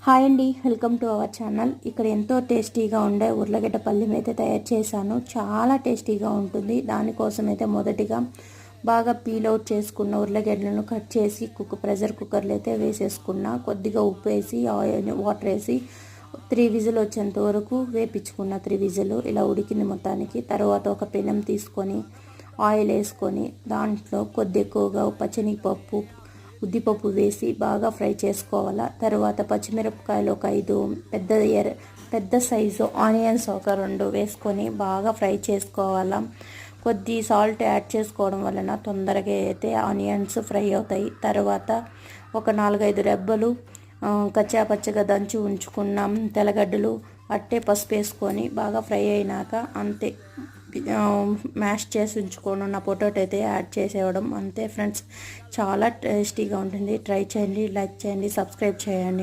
Hi అండి, welcome to our channel. ఇక్కడ ఎంతో టేస్టీగా ఉండే ఉర్లగడ్డ పల్లెం అయితే తయారు చేశాను. చాలా టేస్టీగా ఉంటుంది. దానికోసం అయితే మొదటిగా బాగా పీల్ అవుట్ చేసుకున్న ఉర్లగడ్డలను కట్ చేసి ప్రెషర్ కుక్కర్లో అయితే వేసేసుకున్న. కొద్దిగా ఉప్పు వేసి వాటర్ వేసి 3 విజిల్ వచ్చేంత వరకు వేపించుకున్న. 3 విజిల్ ఇలా ఉడికింది మొత్తానికి. తర్వాత ఒక పెనం తీసుకొని ఆయిల్ వేసుకొని దాంట్లో కొద్ది ఎక్కువగా పచ్చనిపప్పు ఉద్దిపప్పు వేసి బాగా ఫ్రై చేసుకోవాలా. తర్వాత పచ్చిమిరపకాయలు ఒక 5 పెద్ద సైజు ఆనియన్స్ ఒక 2 వేసుకొని బాగా ఫ్రై చేసుకోవాలా. కొద్ది సాల్ట్ యాడ్ చేసుకోవడం వలన తొందరగా అయితే ఆనియన్స్ ఫ్రై అవుతాయి. తర్వాత ఒక 4-5 రెబ్బలు కచ్చాపచ్చగా దంచి ఉంచుకున్నాం తెల్లగడ్డలు అట్టే పసుపు వేసుకొని బాగా ఫ్రై అయినాక అంతే మ్యాష్ చేసి ఉంచుకొని ఉన్న పొటాటో అయితే యాడ్ చేసేయడం అంతే ఫ్రెండ్స్. చాలా టేస్టీగా ఉంటుంది. ట్రై చేయండి, లైక్ చేయండి, సబ్స్క్రైబ్ చేయండి.